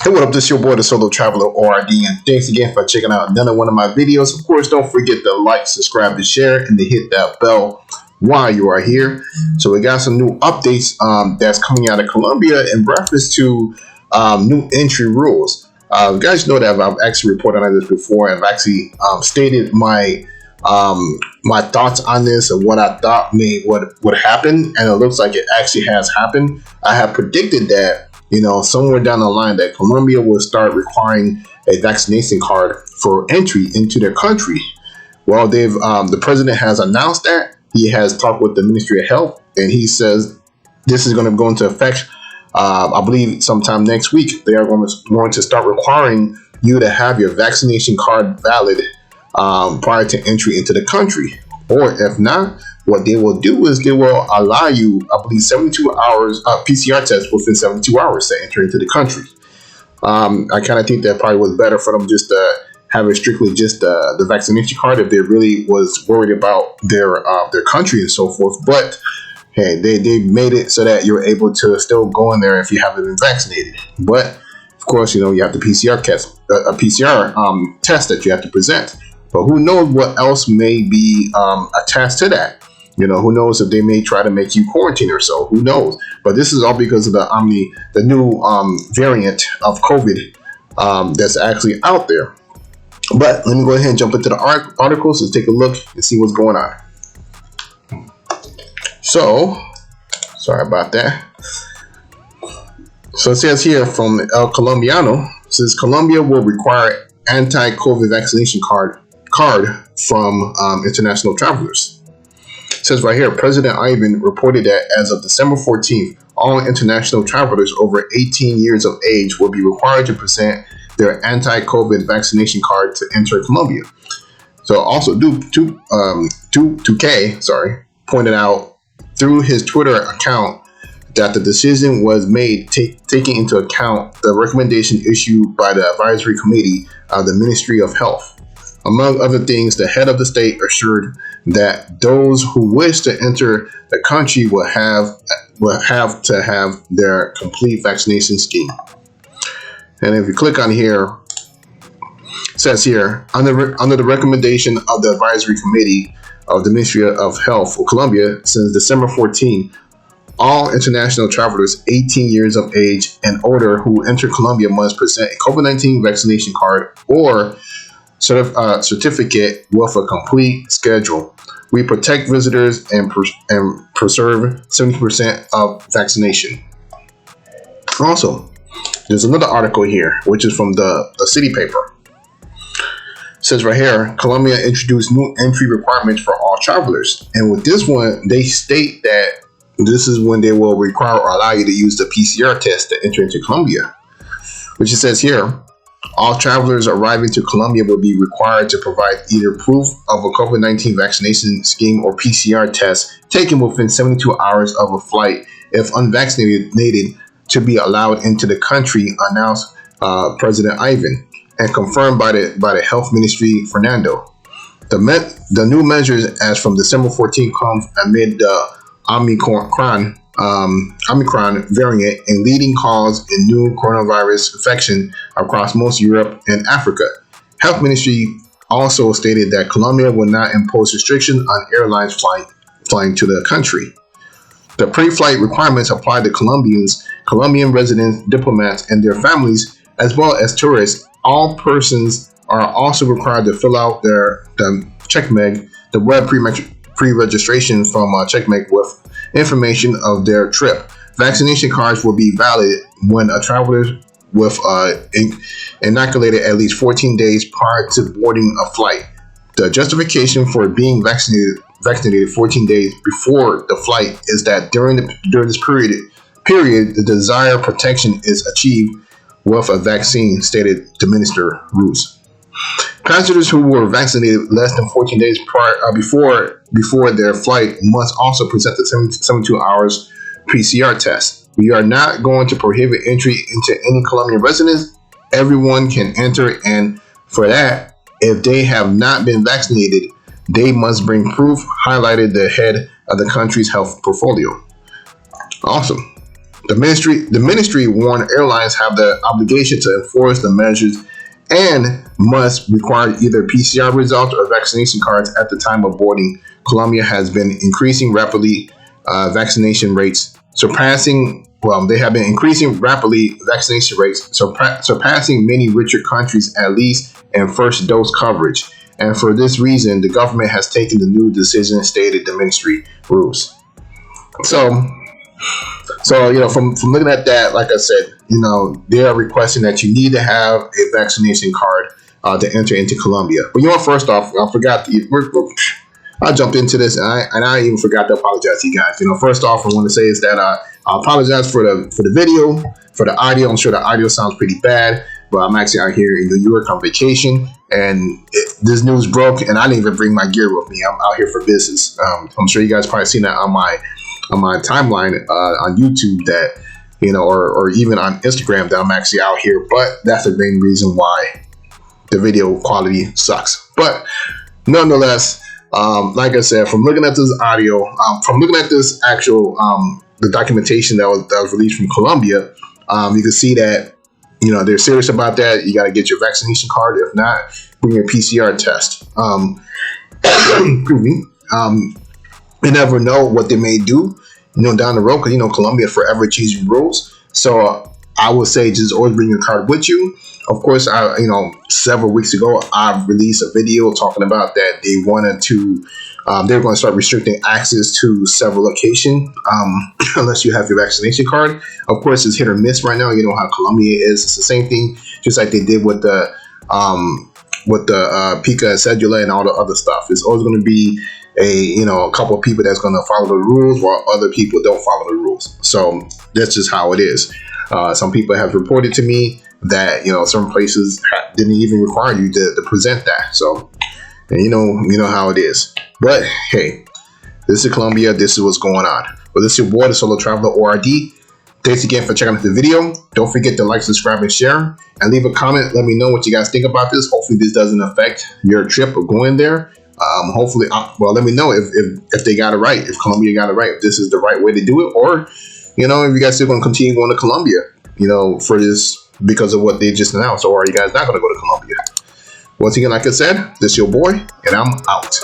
Hey, what up? This is your boy, the Solo Traveler ORD, and thanks again for checking out another one of my videos. Of course, don't forget to like, subscribe, and share, and to hit that bell while you are here. So we got some new updates that's coming out of Colombia in reference to new entry rules. You guys know that I've actually reported on this before. I've actually stated my thoughts on this and what I thought would happen, and it looks like it actually has happened. I have predicted that, you know, somewhere down the line that Colombia will start requiring a vaccination card for entry into their country. Well, the president has announced that. He has talked with the Ministry of Health, and he says this is going to go into effect, I believe, sometime next week. They are going to start requiring you to have your vaccination card valid prior to entry into the country. Or if not, what they will do is they will allow you, I believe, 72 hours PCR test within 72 hours to enter into the country. I kind of think that probably was better for them just to have it strictly just the vaccination card if they really was worried about their country and so forth. But hey, they made it so that you're able to still go in there if you haven't been vaccinated. But of course, you know, you have the PCR test, a PCR test that you have to present. But who knows what else may be attached to that? You know, who knows if they may try to make you quarantine or so? Who knows? But this is all because of the new variant of COVID that's actually out there. But let me go ahead and jump into the articles and take a look and see what's going on. So, sorry about that. So it says here from El Colombiano, says Colombia will require anti-COVID vaccination card from international travelers. It says right here, President Iván reported that as of December 14th, all international travelers over 18 years of age will be required to present their anti-COVID vaccination card to enter Colombia. So also Duque pointed out through his Twitter account that the decision was made taking into account the recommendation issued by the advisory committee of the Ministry of Health. Among other things, the head of the state assured that those who wish to enter the country will have to have their complete vaccination scheme. And if you click on here, it says here, under the recommendation of the advisory committee of the Ministry of Health of Colombia, since December 14, all international travelers 18 years of age and older who enter Colombia must present a COVID-19 vaccination card or certificate with a complete schedule. We protect visitors and preserve 70% of vaccination. Also, there's another article here, which is from the city paper. It says right here, Colombia introduced new entry requirements for all travelers. And with this one, they state that this is when they will require or allow you to use the PCR test to enter into Colombia. Which it says here, all travelers arriving to Colombia will be required to provide either proof of a COVID-19 vaccination scheme or PCR test taken within 72 hours of a flight if unvaccinated to be allowed into the country, announced President Iván, and confirmed by the Health Ministry, Fernando. The new measures as from December 14 come amid the Omicron variant and leading cause in new coronavirus infection across most Europe and Africa. Health Ministry also stated that Colombia will not impose restrictions on airlines flying to the country. The pre-flight requirements apply to Colombian residents, diplomats, and their families, as well as tourists. All persons are also required to fill out the checkmate, the web pre-registration from checkmate with information of their trip. Vaccination cards will be valid when a traveler with inoculated at least 14 days prior to boarding a flight. The justification for being vaccinated 14 days before the flight is that during this period, the desired protection is achieved with a vaccine, stated the Minister Ruíz. Passengers who were vaccinated less than 14 days before their flight must also present the 72 hours PCR test. We are not going to prohibit entry into any Colombian residents. Everyone can enter, and for that, if they have not been vaccinated, they must bring proof, highlighted the head of the country's health portfolio. Awesome. The ministry warned airlines have the obligation to enforce the measures and must require either PCR results or vaccination cards at the time of boarding. Colombia has been increasing rapidly vaccination rates, they have been increasing rapidly vaccination rates, surpassing many richer countries, at least in first dose coverage. And for this reason, the government has taken the new decision, stated the ministry rules. So from looking at that, like I said, they are requesting that you need to have a vaccination card to enter into Colombia. But first off, I forgot. I jumped into this and I even forgot to apologize to you guys. First off, I want to say is that I apologize for the video, for the audio. I'm sure the audio sounds pretty bad, but I'm actually out here in New York on vacation, and this news broke, and I didn't even bring my gear with me. I'm out here for business. I'm sure you guys probably seen that on my timeline on YouTube, that or even on Instagram, that I'm actually out here. But that's the main reason why the video quality sucks. But nonetheless, like I said, from looking at this audio, from looking at this actual the documentation that was released from Colombia, you can see that they're serious about that. You got to get your vaccination card. If not, bring your PCR test. Excuse me. You never know what they may do, down the road, because Colombia forever changing rules. So I would say just always bring your card with you. Of course, several weeks ago, I released a video talking about that they wanted to, they're going to start restricting access to several locations unless you have your vaccination card. Of course, it's hit or miss right now. You know how Colombia is. It's the same thing, just like they did with the pica and cedula and all the other stuff. It's always going to be a couple of people that's going to follow the rules while other people don't follow the rules. So that's just how it is. Some people have reported to me that certain places didn't even require you to present that. So, and you know how it is. But hey, this is Colombia. This is what's going on. Well, this is your boy, the Solo Traveler ORD. Thanks again for checking out the video. Don't forget to like, subscribe, and share, and leave a comment. Let me know what you guys think about this. Hopefully, this doesn't affect your trip or going there. Hopefully, let me know if they got it right, if Colombia got it right, if this is the right way to do it, or if you guys still going to continue going to Colombia, for this, because of what they just announced, or are you guys not going to go to Colombia? Once again, like I said, this is your boy, and I'm out.